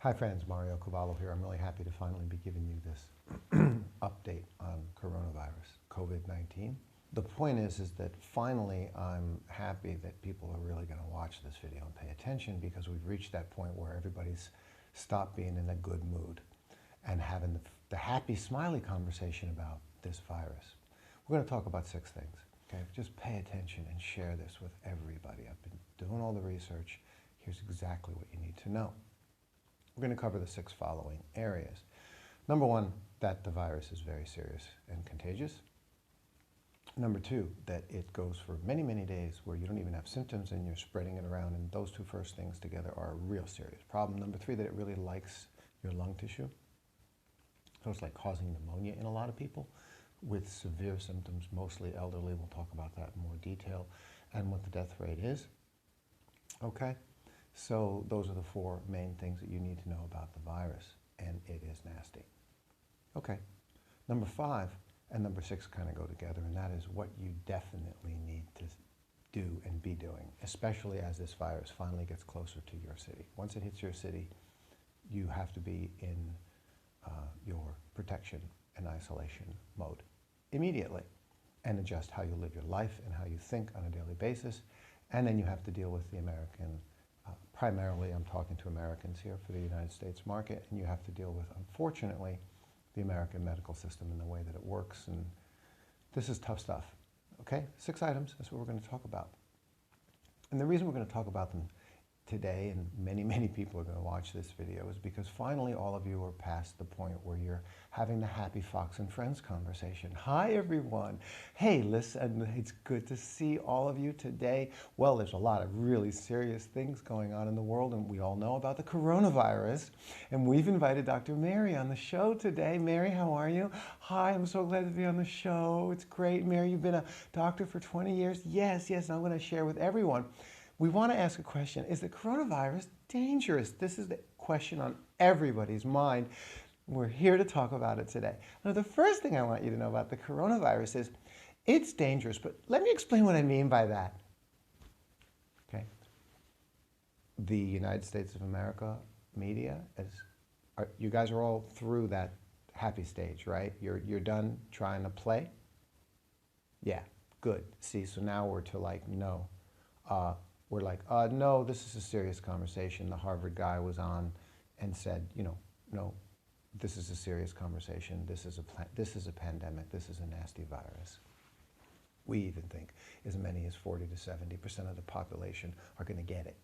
Hi friends, Mario Cavallo here. I'm really happy to finally be giving you this update on coronavirus, COVID-19. The point is that finally I'm happy that people are really going to watch this video and pay attention, because we've reached that point where everybody's stopped being in a good mood and having the happy, smiley conversation about this virus. We're going to talk about 6 things. Okay, just pay attention and share this with everybody. I've been doing all the research. Here's exactly what you need to know. We're going to cover the 6 following areas. Number 1, that the virus is very serious and contagious. Number 2, that it goes for many, many days where you don't even have symptoms and you're spreading it around, and those 2 first things together are a real serious problem. Number 3, that it really likes your lung tissue. So it's like causing pneumonia in a lot of people with severe symptoms, mostly elderly. We'll talk about that in more detail, and what the death rate is. Okay? So those are the 4 main things that you need to know about the virus, and it is nasty. Okay, number 5 and number 6 kind of go together, and that is what you definitely need to do and be doing, especially as this virus finally gets closer to your city. Once it hits your city, you have to be in your protection and isolation mode immediately, and adjust how you live your life and how you think on a daily basis. And then you have to deal with the American primarily, I'm talking to Americans here for the United States market, and you have to deal with, unfortunately, the American medical system and the way that it works, and this is tough stuff. Okay, 6 items, that's what we're going to talk about. And the reason we're going to talk about them today, and many, many people are going to watch this video, is because finally all of you are past the point where you're having the happy Fox and Friends conversation. Hi everyone. Hey, listen, it's good to see all of you today. Well, there's a lot of really serious things going on in the world, and we all know about the coronavirus, and we've invited Dr. Mary on the show today. Mary, how are you? Hi, I'm so glad to be on the show. It's great. Mary, you've been a doctor for 20 years. Yes, and I'm going to share with everyone. We want to ask a question: is the coronavirus dangerous? This is the question on everybody's mind. We're here to talk about it today. Now, the first thing I want you to know about the coronavirus is it's dangerous, but let me explain what I mean by that. Okay. The United States of America media, you guys are all through that happy stage, right? You're done trying to play? Yeah, good. See, so now we're to like, no. We're like, no, this is a serious conversation. The Harvard guy was on and said, no, this is a serious conversation. This is a pandemic. This is a nasty virus. We even think as many as 40 to 70% of the population are going to get it.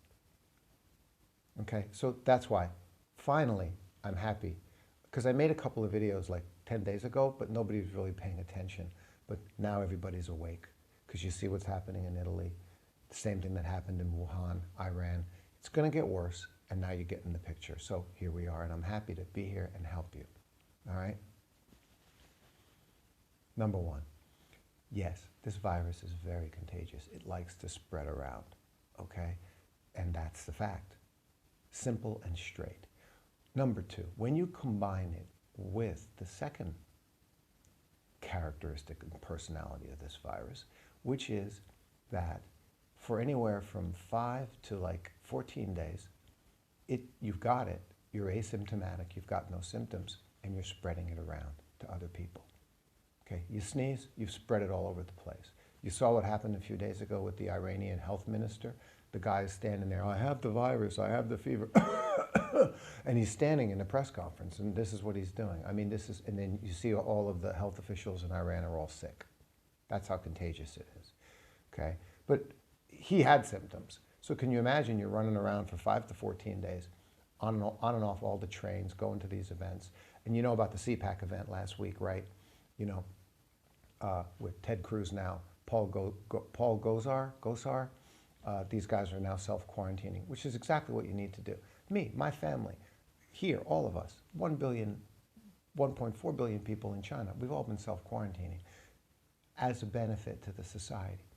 Okay, so that's why, finally, I'm happy. Because I made a couple of videos like 10 days ago, but nobody was really paying attention. But now everybody's awake, because you see what's happening in Italy. The same thing that happened in Wuhan, Iran. It's going to get worse, and now you're getting the picture. So here we are, and I'm happy to be here and help you. All right? Number 1, yes, this virus is very contagious. It likes to spread around, okay? And that's the fact. Simple and straight. Number 2, when you combine it with the second characteristic and personality of this virus, which is that for anywhere from 5 to like 14 days, you've got it, you're asymptomatic, you've got no symptoms, and you're spreading it around to other people. Okay, you sneeze, you've spread it all over the place. You saw what happened a few days ago with the Iranian health minister. The guy is standing there, I have the virus, I have the fever. And he's standing in a press conference, and this is what he's doing. I mean, and then you see all of the health officials in Iran are all sick. That's how contagious it is, okay? But he had symptoms. So can you imagine you're running around for 5 to 14 days, on and off all the trains, going to these events. And you know about the CPAC event last week, right? With Ted Cruz now, Paul Gosar, these guys are now self-quarantining, which is exactly what you need to do. Me, my family, here, all of us, 1.4 billion people in China, we've all been self-quarantining as a benefit to the society,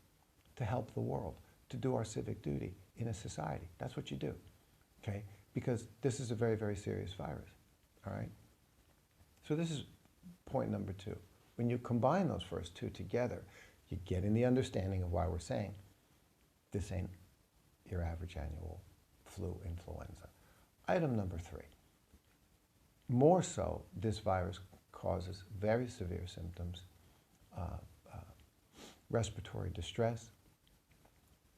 to help the world, to do our civic duty in a society. That's what you do, okay? Because this is a very, very serious virus, all right? So this is point number 2. When you combine those first 2 together, you get in the understanding of why we're saying this ain't your average annual flu influenza. Item number 3. more so, this virus causes very severe symptoms, respiratory distress.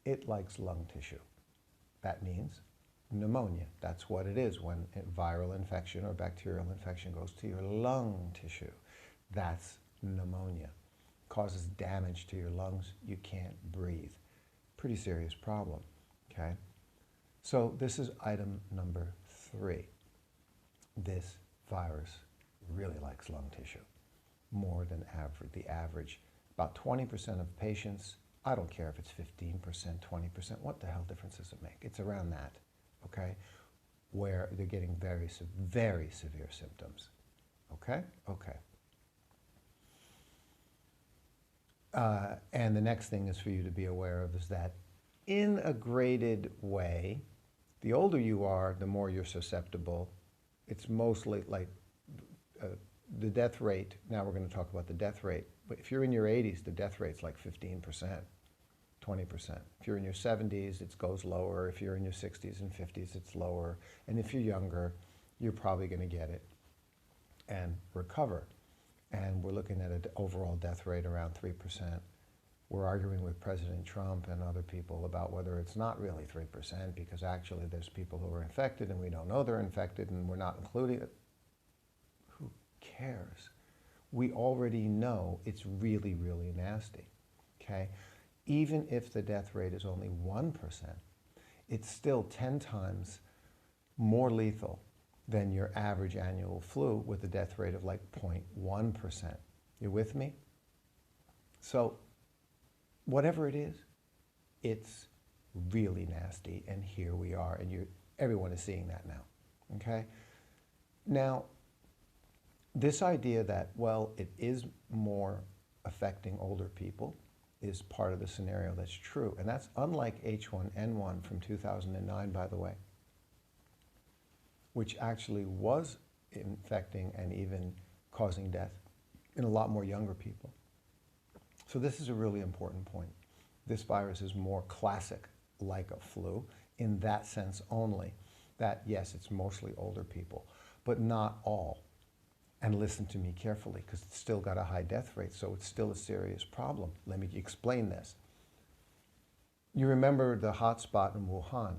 It likes lung tissue. That means pneumonia. That's what it is when a viral infection or bacterial infection goes to your lung tissue. That's pneumonia. Causes damage to your lungs. You can't breathe. Pretty serious problem, okay? So this is item number 3. This virus really likes lung tissue, more than the average. About 20% of patients, I don't care if it's 15%, 20%, what the hell difference does it make? It's around that, okay, where they're getting very severe symptoms, okay? Okay. And the next thing is for you to be aware of is that in a graded way, the older you are, the more you're susceptible. It's mostly like the death rate. Now we're going to talk about the death rate. But if you're in your 80s, the death rate's like 15%, 20%. If you're in your 70s, it goes lower. If you're in your 60s and 50s, it's lower. And if you're younger, you're probably going to get it and recover. And we're looking at an overall death rate around 3%. We're arguing with President Trump and other people about whether it's not really 3%, because actually there's people who are infected and we don't know they're infected and we're not including it. Who cares? We already know it's really, really nasty, okay? Even if the death rate is only 1%, it's still 10 times more lethal than your average annual flu with a death rate of like 0.1%. You with me? So whatever it is, it's really nasty, and here we are, and everyone is seeing that now, okay? Now, this idea that, well, it is more affecting older people is part of the scenario that's true, and that's unlike H1N1 from 2009, by the way, which actually was infecting and even causing death in a lot more younger people. So this is a really important point. This virus is more classic like a flu in that sense only, that yes, it's mostly older people, but not all. And listen to me carefully, because it's still got a high death rate, so it's still a serious problem. Let me explain this. You remember the hotspot in Wuhan.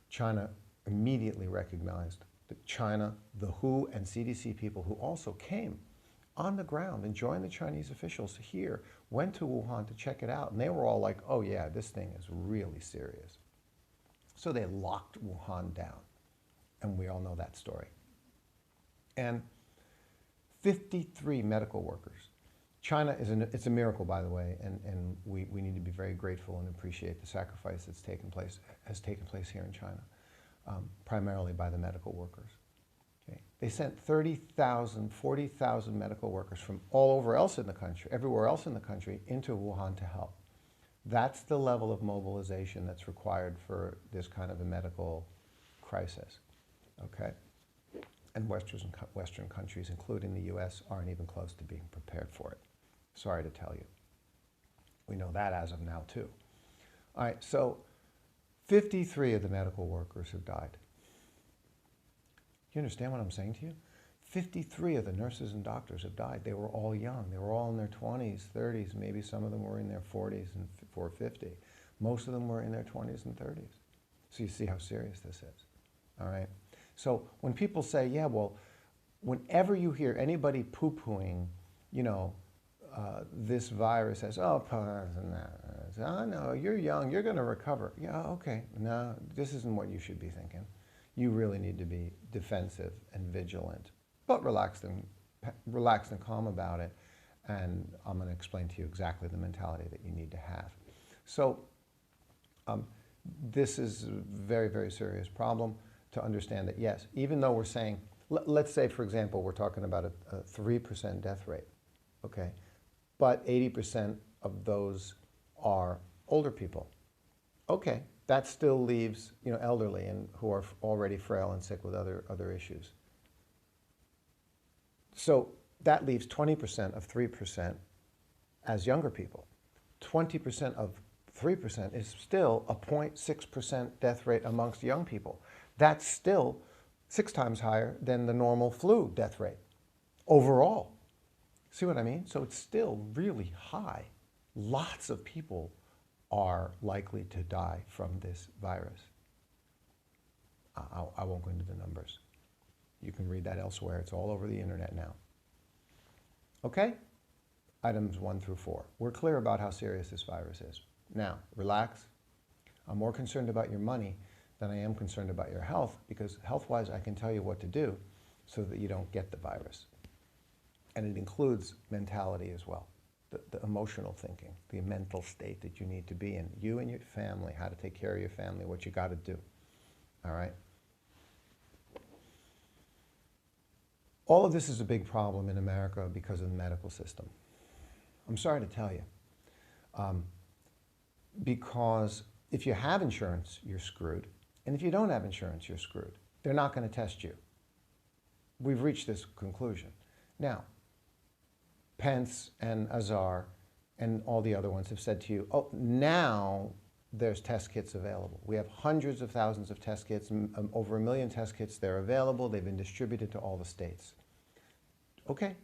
China immediately recognized that China, the WHO and CDC people who also came on the ground and joined the Chinese officials here, went to Wuhan to check it out, and they were all like, oh yeah, this thing is really serious. So they locked Wuhan down, and we all know that story. And 53 medical workers. China it's a miracle, by the way, and we need to be very grateful and appreciate the sacrifice that's has taken place here in China, primarily by the medical workers. Okay. They sent 30,000, 40,000 medical workers from all over else in the country, everywhere else in the country, into Wuhan to help. That's the level of mobilization that's required for this kind of a medical crisis, okay? And Western countries, including the US, aren't even close to being prepared for it. Sorry to tell you. We know that as of now, too. All right, so 53 of the medical workers have died. You understand what I'm saying to you? 53 of the nurses and doctors have died. They were all young. They were all in their 20s, 30s. Maybe some of them were in their 40s and 50. Most of them were in their 20s and 30s. So you see how serious this is, all right? So when people say, yeah, well, whenever you hear anybody poo-pooing, you know, this virus says, oh, no, you're young, you're going to recover. Yeah, okay, no, this isn't what you should be thinking. You really need to be defensive and vigilant, but relaxed and calm about it. And I'm going to explain to you exactly the mentality that you need to have. So this is a very, very serious problem to understand that, yes, even though we're saying, let's say, for example, we're talking about a 3% death rate, okay? But 80% of those are older people. Okay, that still leaves, you know, elderly and who are already frail and sick with other issues. So that leaves 20% of 3% as younger people. 20% of 3% is still a 0.6% death rate amongst young people. That's still 6 times higher than the normal flu death rate overall. See what I mean? So it's still really high. Lots of people are likely to die from this virus. I won't go into the numbers. You can read that elsewhere. It's all over the internet now. Okay? Items 1 through 4. We're clear about how serious this virus is. Now, relax. I'm more concerned about your money than I am concerned about your health, because health-wise I can tell you what to do so that you don't get the virus. And it includes mentality as well, the emotional thinking, the mental state that you need to be in. You and your family, how to take care of your family, what you got to do. All right? All of this is a big problem in America because of the medical system. I'm sorry to tell you. Because if you have insurance, you're screwed. And if you don't have insurance, you're screwed. They're not going to test you. We've reached this conclusion. Now, Pence and Azar and all the other ones have said to you, oh, now there's test kits available. We have hundreds of thousands of test kits, over 1 million test kits. They're available. They've been distributed to all the states. Okay,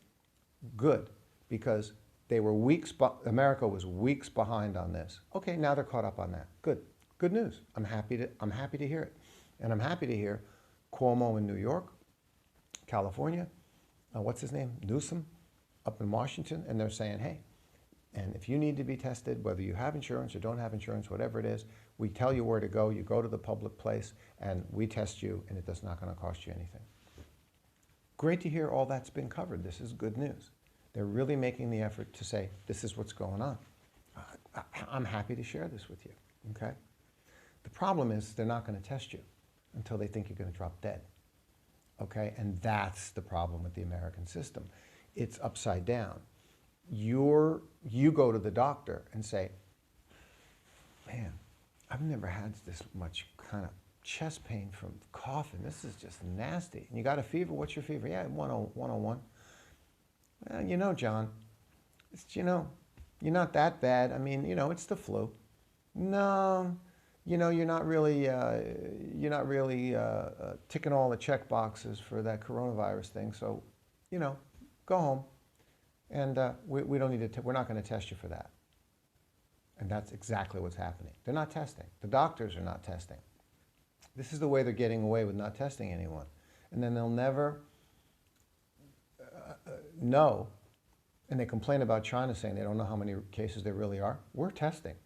good, because they were weeks, America was weeks behind on this. Okay, now they're caught up on that. Good, good news. I'm happy to hear it. And I'm happy to hear Cuomo in New York, California, what's his name, Newsom, up in Washington, and they're saying, hey, and if you need to be tested, whether you have insurance or don't have insurance, whatever it is, we tell you where to go. You go to the public place, and we test you, and it's not going to cost you anything. Great to hear all that's been covered. This is good news. They're really making the effort to say, this is what's going on. I'm happy to share this with you, okay? The problem is they're not going to test you until they think you're going to drop dead, okay? And that's the problem with the American system. It's upside down. You go to the doctor and say, man, I've never had this much kind of chest pain from coughing. This is just nasty. And you got a fever? What's your fever? Yeah, 101. You know, John, you're not that bad. I mean, it's the flu. No, you're not really ticking all the check boxes for that coronavirus thing. So, go home. And we don't need to, we're not going to test you for that. And that's exactly what's happening. They're not testing. The doctors are not testing. This is the way they're getting away with not testing anyone. And then they'll never know. And they complain about China saying they don't know how many cases there really are. We're testing.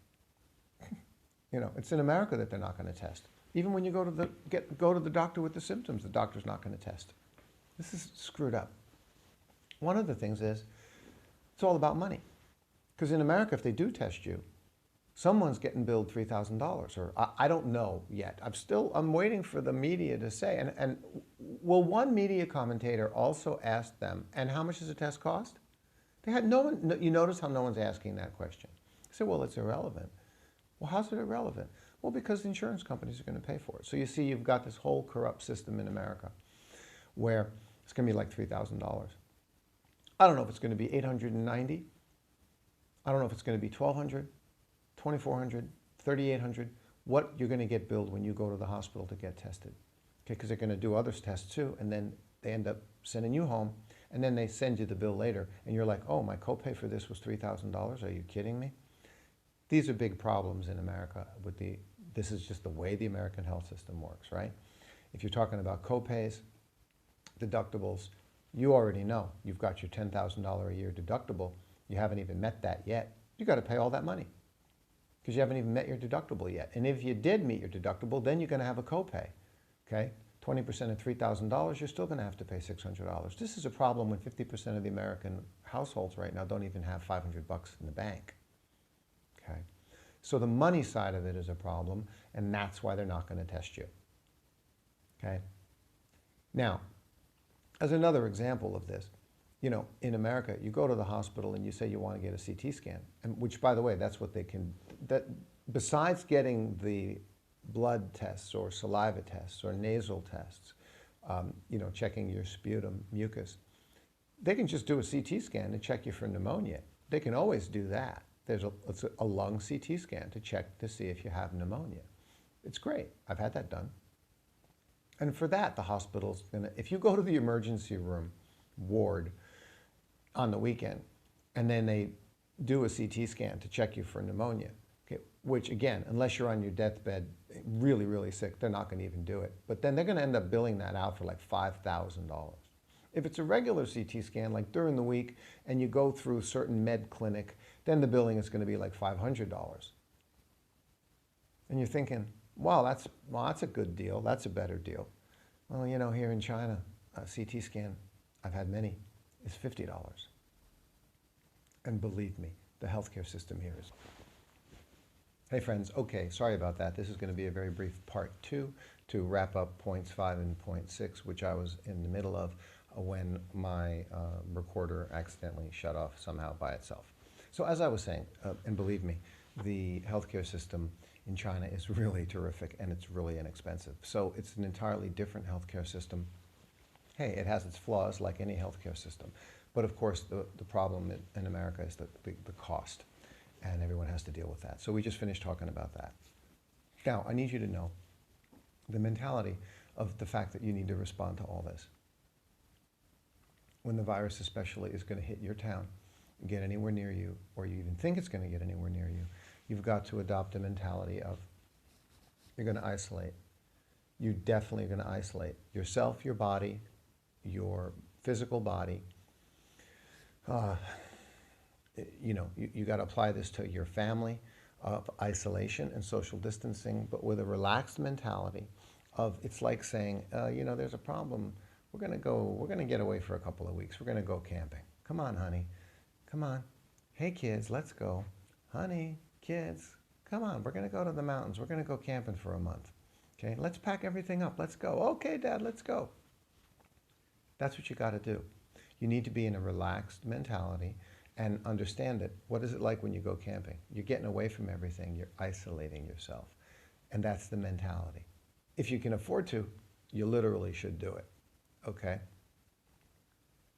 It's in America that they're not going to test. Even when you go to the doctor with the symptoms, the doctor's not going to test. This is screwed up. One of the things is, it's all about money. Because in America, if they do test you, someone's getting billed $3,000, or I don't know yet. I'm waiting for the media to say, and will one media commentator also ask them, and how much does a test cost? They had no one, you notice how no one's asking that question. They say, well, it's irrelevant. Well, how's it irrelevant? Well, because the insurance companies are going to pay for it. So you see, you've got this whole corrupt system in America where it's going to be like $3,000. I don't know if it's going to be $890. I don't know if it's going to be $1,200, $2,400, $3,800. What you're going to get billed when you go to the hospital to get tested. Okay, because they're going to do other tests too, and then they end up sending you home, and then they send you the bill later, and you're like, oh, my copay for this was $3,000. Are you kidding me? These are big problems in America with this is just the way the American health system works, right? If you're talking about copays, deductibles, you already know you've got your $10,000 a year deductible. You haven't even met that yet. You got to pay all that money because you haven't even met your deductible yet. And if you did meet your deductible, then you're going to have a copay. Okay, 20% of $3,000, you're still going to have to pay $600. This is a problem when 50% of the American households right now don't even have $500 in the bank. Okay, so the money side of it is a problem, and that's why they're not going to test you. Okay, now, as another example of this, in America, you go to the hospital and you say you want to get a CT scan, and which, by the way, that's what they can, besides getting the blood tests or saliva tests or nasal tests, checking your sputum, mucus, they can just do a CT scan to check you for pneumonia. They can always do that. There's a lung CT scan to check to see if you have pneumonia. It's great. I've had that done. And for that, the hospital's gonna, if you go to the emergency room ward on the weekend, and then they do a CT scan to check you for pneumonia, okay, which again, unless you're on your deathbed, really, really sick, they're not gonna even do it. But then they're gonna end up billing that out for like $5,000. If it's a regular CT scan, like during the week, and you go through a certain med clinic, then the billing is gonna be like $500. And you're thinking, wow, that's a good deal. That's a better deal. Well, you know, here in China, a CT scan, I've had many, is $50. And believe me, the healthcare system here is. Hey friends, okay, sorry about that. This is going to be a very brief part 2 to wrap up points 5 and point 6, which I was in the middle of when my recorder accidentally shut off somehow by itself. So as I was saying, and believe me, the healthcare system in China is really terrific and it's really inexpensive. So it's an entirely different healthcare system. Hey, it has its flaws like any healthcare system. But of course, the problem in America is the cost, and everyone has to deal with that. So we just finished talking about that. Now, I need you to know the mentality of the fact that you need to respond to all this. When the virus especially is going to hit your town, get anywhere near you, or you even think it's going to get anywhere near you, you've got to adopt a mentality of you're going to isolate. You definitely are going to isolate yourself, your body, your physical body. You know, you got to apply this to your family of isolation and social distancing, but with a relaxed mentality of, it's like saying, you know, there's a problem. We're going to get away for a couple of weeks. We're going to go camping. Come on, honey. Come on. Hey, kids, let's go. Honey, kids, come on. We're going to go to the mountains. We're going to go camping for a month. Okay, let's pack everything up. Let's go. Okay, Dad, let's go. That's what you got to do. You need to be in a relaxed mentality and understand that what is it like when you go camping? You're getting away from everything. You're isolating yourself. And that's the mentality. If you can afford to, you literally should do it. Okay?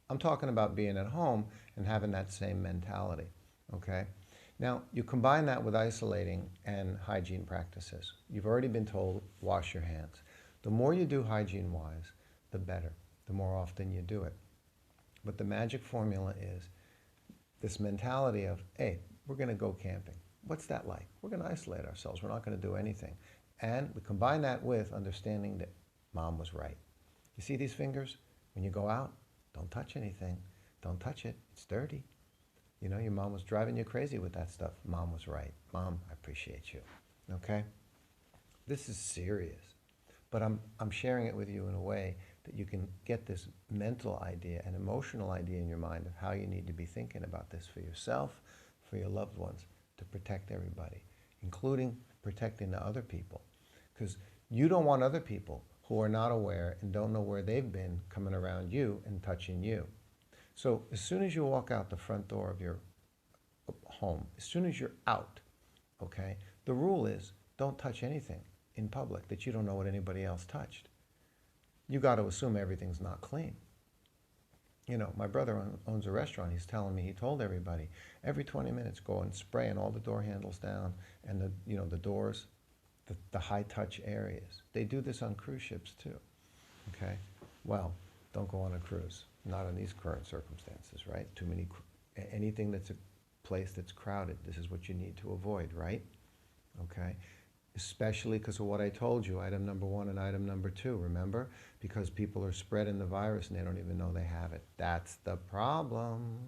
I'm talking about being at home and having that same mentality. Okay? Now, you combine that with isolating and hygiene practices. You've already been told, wash your hands. The more you do hygiene-wise, the better. The more often you do it. But the magic formula is this mentality of, hey, we're going to go camping. What's that like? We're going to isolate ourselves. We're not going to do anything. And we combine that with understanding that Mom was right. You see these fingers? When you go out, don't touch anything. Don't touch it. It's dirty. You know, your mom was driving you crazy with that stuff. Mom was right. Mom, I appreciate you. Okay? This is serious. But I'm sharing it with you in a way that you can get this mental idea and emotional idea in your mind of how you need to be thinking about this for yourself, for your loved ones, to protect everybody, including protecting the other people. Because you don't want other people who are not aware and don't know where they've been coming around you and touching you. So as soon as you walk out the front door of your home, as soon as you're out, okay, the rule is don't touch anything in public that you don't know what anybody else touched. You got to assume everything's not clean. You know, my brother owns a restaurant. He's telling me, he told everybody, every 20 minutes go and spraying all the door handles down and the doors, the high touch areas. They do this on cruise ships too, okay? Well, don't go on a cruise, not in these current circumstances, right? Too many, anything that's a place that's crowded, this is what you need to avoid, right? Okay? Especially because of what I told you, item number 1 and item number 2, remember? Because people are spreading the virus and they don't even know they have it. That's the problem.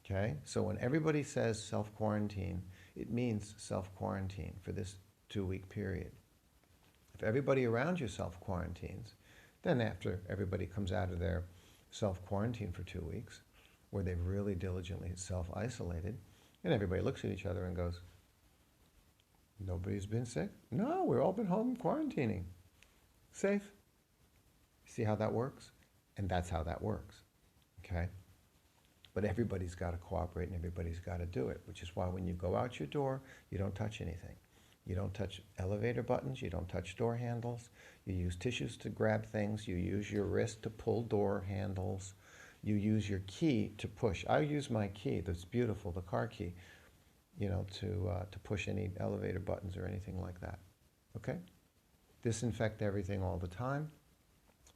Okay? So when everybody says self-quarantine, it means self-quarantine for this 2-week period. If everybody around you self-quarantines, then after everybody comes out of their self-quarantine for 2 weeks, where they've really diligently self-isolated, and everybody looks at each other and goes, nobody's been sick? No, we've all been home quarantining. Safe. See how that works? And that's how that works, okay? But everybody's got to cooperate and everybody's got to do it, which is why when you go out your door, you don't touch anything. You don't touch elevator buttons, you don't touch door handles, you use tissues to grab things, you use your wrist to pull door handles, you use your key to push. I use my key, that's beautiful, the car key, you know, to push any elevator buttons or anything like that, okay? Disinfect everything all the time.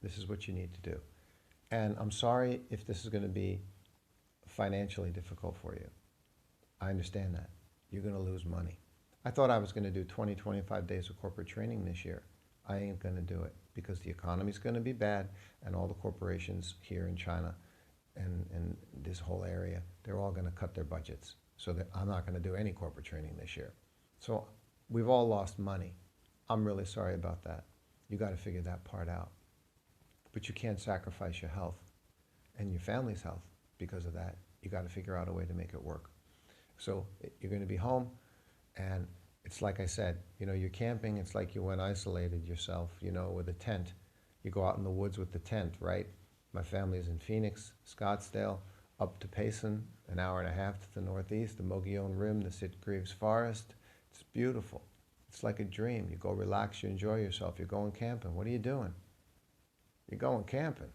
This is what you need to do. And I'm sorry if this is going to be financially difficult for you. I understand that. You're going to lose money. I thought I was going to do 20, 25 days of corporate training this year. I ain't going to do it because the economy's going to be bad, and all the corporations here in China and this whole area, they're all going to cut their budgets. So that I'm not going to do any corporate training this year. So we've all lost money. I'm really sorry about that. You got to figure that part out. But you can't sacrifice your health and your family's health because of that. You got to figure out a way to make it work. So you're going to be home, and it's like I said, you know, you're camping. It's like you went isolated yourself, you know, with a tent. You go out in the woods with the tent, right? My family's in Phoenix, Scottsdale, up to Payson, an hour and a half to the northeast, the Mogollon Rim, the Sitgreaves Forest. It's beautiful. It's like a dream. You go relax, you enjoy yourself. You're going camping. What are you doing? You're going camping.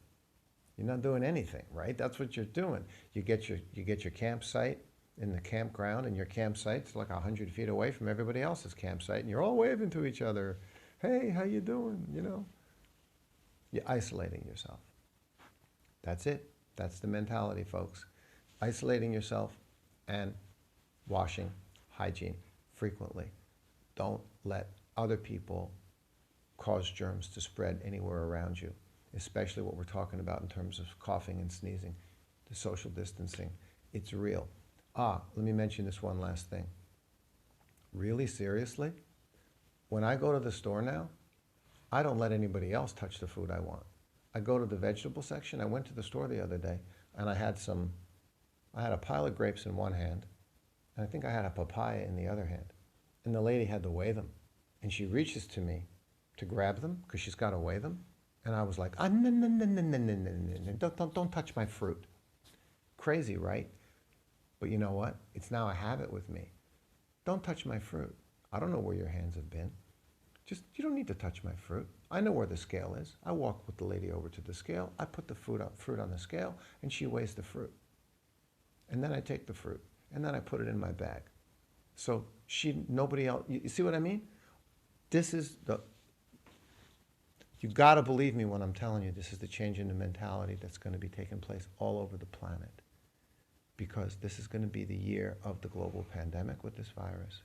You're not doing anything, right? That's what you're doing. You get your campsite in the campground, and your campsite's like 100 feet away from everybody else's campsite, and you're all waving to each other. Hey, how you doing? You know, you're isolating yourself. That's it. That's the mentality, folks. Isolating yourself and washing, hygiene frequently. Don't let other people cause germs to spread anywhere around you, especially what we're talking about in terms of coughing and sneezing, the social distancing. It's real. Let me mention this one last thing. Really seriously, when I go to the store now, I don't let anybody else touch the food I want. I go to the vegetable section. I went to the store the other day, and I had a pile of grapes in one hand, and I think I had a papaya in the other hand. And the lady had to weigh them. And she reaches to me to grab them, because she's got to weigh them. And I was like, no, no, no, no, no, no, no, no, don't touch my fruit. Crazy, right? But you know what? It's now a habit with me. Don't touch my fruit. I don't know where your hands have been. You don't need to touch my fruit. I know where the scale is. I walk with the lady over to the scale. I put the fruit on the scale, and she weighs the fruit. And then I take the fruit, and then I put it in my bag. So nobody else, you see what I mean? You gotta believe me when I'm telling you, this is the change in the mentality that's gonna be taking place all over the planet. Because this is gonna be the year of the global pandemic with this virus.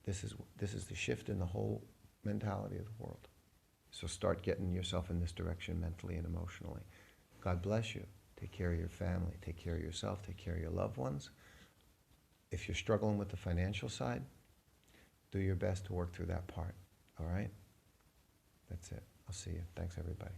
This is the shift in the whole mentality of the world. So start getting yourself in this direction mentally and emotionally. God bless you. Take care of your family. Take care of yourself. Take care of your loved ones. If you're struggling with the financial side, do your best to work through that part. All right? That's it. I'll see you. Thanks, everybody.